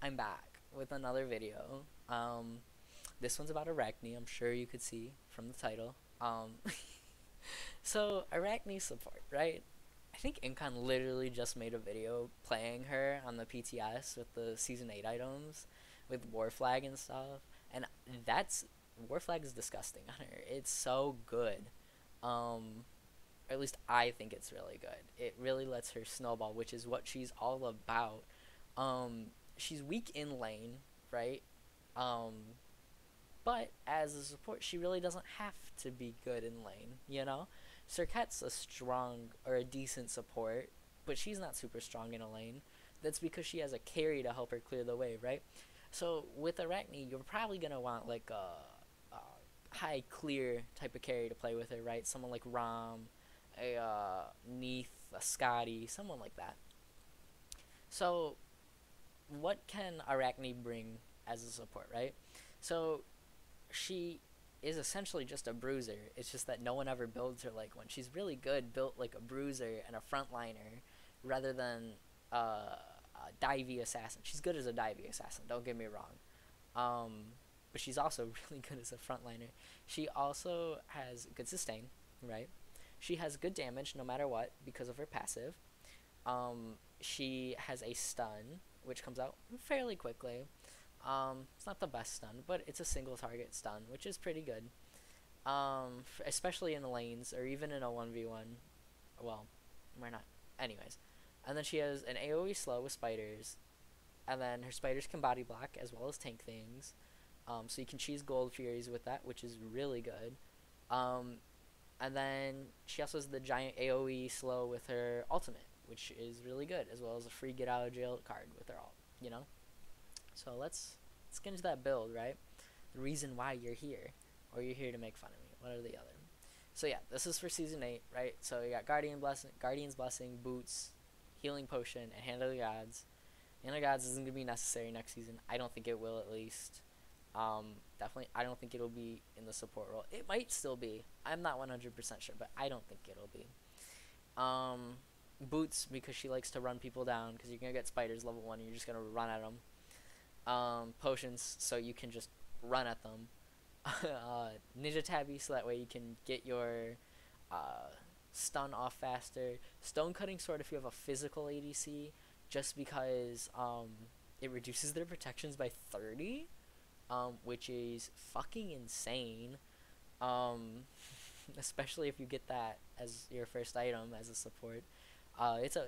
I'm back with another video. This one's about Arachne. I'm sure you could see from the title. So Arachne support, right? I think Incon literally just made a video playing her on the PTS with the season 8 items, with War Flag and stuff, and that's War Flag is disgusting on her. It's so good. Or at least I think it's really good. It really lets her snowball, which is what she's all about. She's weak in lane, right? Um, but as a support, she really doesn't have to be good in lane, you know? Serket's a strong or a decent support, but she's not super strong in a lane. That's because she has a carry to help her clear the way, right? So with Arachne, you're probably gonna want like a high clear type of carry to play with her, right? Someone like Rom, a Neath, a Scotty, someone like that. So what can Arachne bring as a support, right? So she is essentially just a bruiser. It's just that no one ever builds her like one. She's really good built like a bruiser and a frontliner rather than a divey assassin. She's good as a divey assassin, don't get me wrong. Um, but she's also really good as a frontliner. She also has good sustain, right? She has good damage no matter what because of her passive. She has a stun, which comes out fairly quickly. It's not the best stun, but it's a single target stun, which is pretty good. Especially in the lanes or even in a 1v1. Well, we're not. Anyways. And then she has an AoE slow with spiders. And then her spiders can body block as well as tank things. So you can cheese gold furies with that, which is really good. Um, and then she also has the giant AoE slow with her ultimate, which is really good, as well as a free get out of jail card with her ult, you know? So let's get into that build, right? The reason why you're here, or you're here to make fun of me. What are the other? So yeah, this is for season 8, right? So you got Guardian's Blessing, Boots, Healing Potion, and Hand of the Gods. Hand of the Gods isn't gonna be necessary next season. I don't think it will, at least. Definitely, I don't think it'll be in the support role. It might still be. I'm not 100% sure, but I don't think it'll be. Boots, because she likes to run people down, because you're gonna get spiders level 1 and you're just gonna run at them. Potions, so you can just run at them. Ninja Tabby, so that way you can get your stun off faster. Stone Cutting Sword if you have a physical ADC, just because it reduces their protections by 30, which is fucking insane. Especially if you get that as your first item as a support. It's a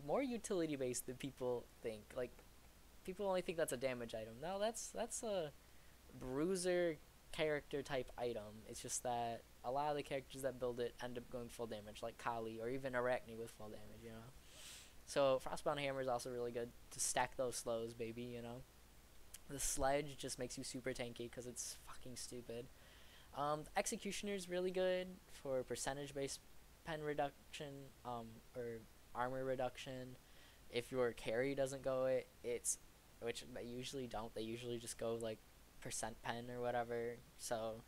more utility based than people think. Like, people only think that's a damage item. No, that's a bruiser character type item. It's just that a lot of the characters that build it end up going full damage, like Kali or even Arachne with full damage, you know. So Frostbound Hammer is also really good to stack those slows, baby, you know. The Sledge just makes you super tanky because it's fucking stupid. The Executioner is really good for percentage based pen reduction, or armor reduction. If your carry doesn't go it's, which they usually don't. They usually just go like percent pen or whatever. So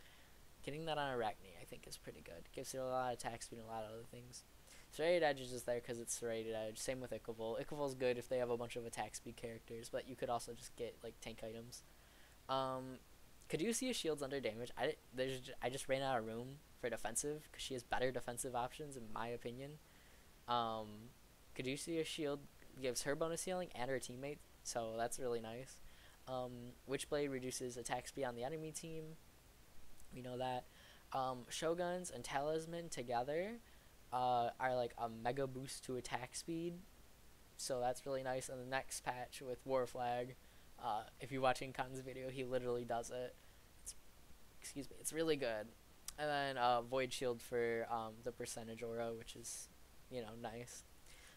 getting that on Arachne, I think, is pretty good. Gives you a lot of attack speed and a lot of other things. Serrated Edge is just there because it's Serrated Edge. Same with Ichaival. Ichaival's good if they have a bunch of attack speed characters, but you could also just get like tank items. Caduceus shields under damage. I just ran out of room for defensive because she has better defensive options in my opinion. Caduceus shield gives her bonus healing and her teammates, so that's really nice. Witchblade reduces attack speed on the enemy team. We know that. Shoguns and Talisman together are like a mega boost to attack speed, so that's really nice. And the next patch with War Flag, if you're watching Khan's video, he literally does it. Excuse me, it's really good. And then Void Shield for the percentage aura, which is, you know, nice.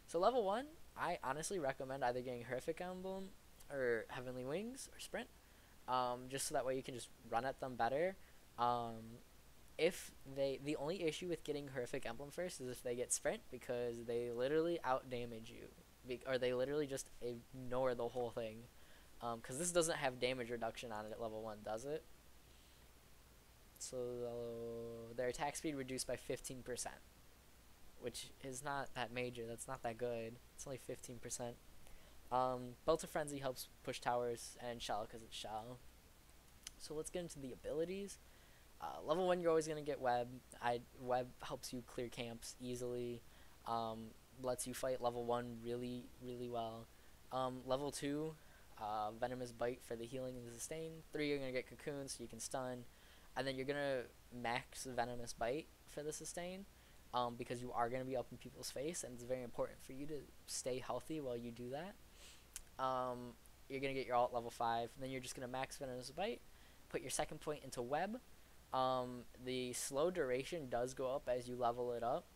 So level 1, I honestly recommend either getting Horrific Emblem or Heavenly Wings or Sprint, just so that way you can just run at them better. If the only issue with getting Horrific Emblem first is if they get Sprint, because they literally out damage you, or they literally just ignore the whole thing. Because this doesn't have damage reduction on it at level 1, does it? So their attack speed reduced by 15%, which is not that major. That's not that good. It's only 15%. Belt of Frenzy helps push towers, and Shell because it's Shell. So let's get into the abilities. Level 1, you're always going to get Web. Web helps you clear camps easily. Lets you fight level 1 really, really well. Level 2, Venomous Bite for the healing and the sustain. 3, you're going to get Cocoon so you can stun. And then you're going to max Venomous Bite for the sustain. Because you are going to be up in people's face, and it's very important for you to stay healthy while you do that. You're going to get your ult level 5, and then you're just going to max Venomous Bite, put your second point into Web. The slow duration does go up as you level it up,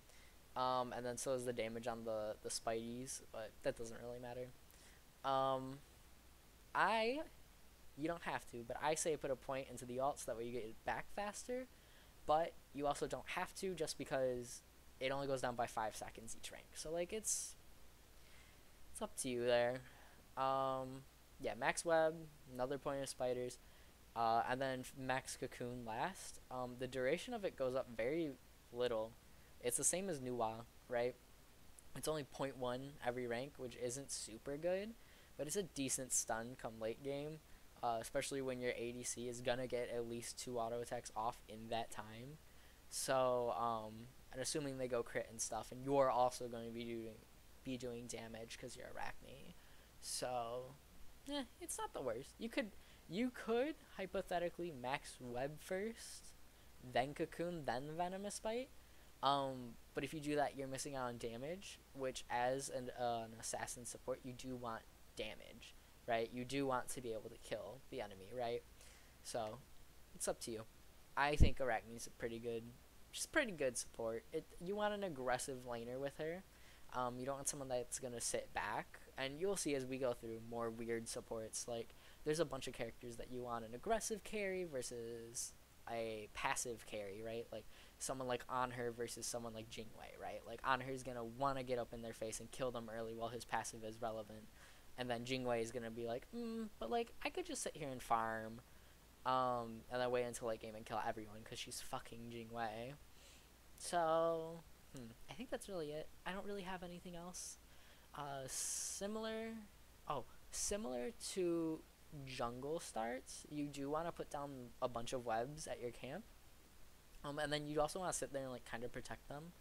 and then so is the damage on the Spideys, but that doesn't really matter. You don't have to, but I say put a point into the ult so that way you get it back faster, but you also don't have to just because it only goes down by 5 seconds each rank. So, like, it's up to you there. Yeah, max Web, another point of Spiders, and then max Cocoon last. The duration of it goes up very little. It's the same as Nuwa, right? It's only 0.1 every rank, which isn't super good, but it's a decent stun come late game, especially when your ADC is gonna get at least 2 auto attacks off in that time. So, and assuming they go crit and stuff, and you're also going to be doing damage because you're Arachne. So, it's not the worst. You could hypothetically max Web first, then Cocoon, then Venomous Bite. But if you do that, you're missing out on damage, which as an assassin support, you do want damage, right? You do want to be able to kill the enemy, right? So, it's up to you. I think Arachne's a pretty good support. You want an aggressive laner with her. You don't want someone that's gonna sit back, and you'll see as we go through more weird supports. Like, there's a bunch of characters that you want an aggressive carry versus a passive carry, right? Like someone like Anher versus someone like Jingwei, right? Like Anher's gonna want to get up in their face and kill them early while his passive is relevant, and then Jingwei is gonna be like, but like I could just sit here and farm. And then wait until late game and kill everyone because she's fucking Jingwei. So, I think that's really it. I don't really have anything else. Similar to jungle starts, you do want to put down a bunch of webs at your camp. And then you also want to sit there and like kind of protect them.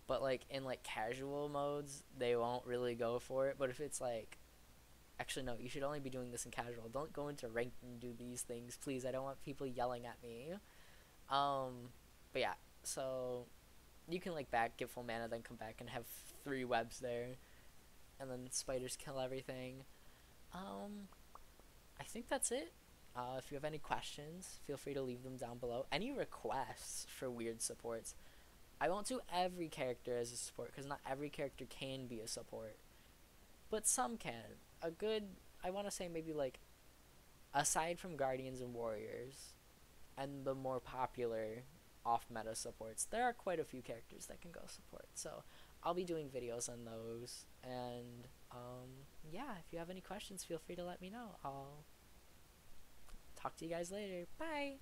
But like in like casual modes, they won't really go for it. But if it's like, actually, no, you should only be doing this in casual. Don't go into ranked and do these things, please. I don't want people yelling at me. But yeah, so you can like back, get full mana, then come back and have 3 webs there. And then spiders kill everything. I think that's it. If you have any questions, feel free to leave them down below. Any requests for weird supports. I won't do every character as a support, because not every character can be a support. But some can. I want to say maybe like, aside from Guardians and Warriors, and the more popular off-meta supports, there are quite a few characters that can go support. So, I'll be doing videos on those. And, yeah, if you have any questions, feel free to let me know. I'll talk to you guys later. Bye!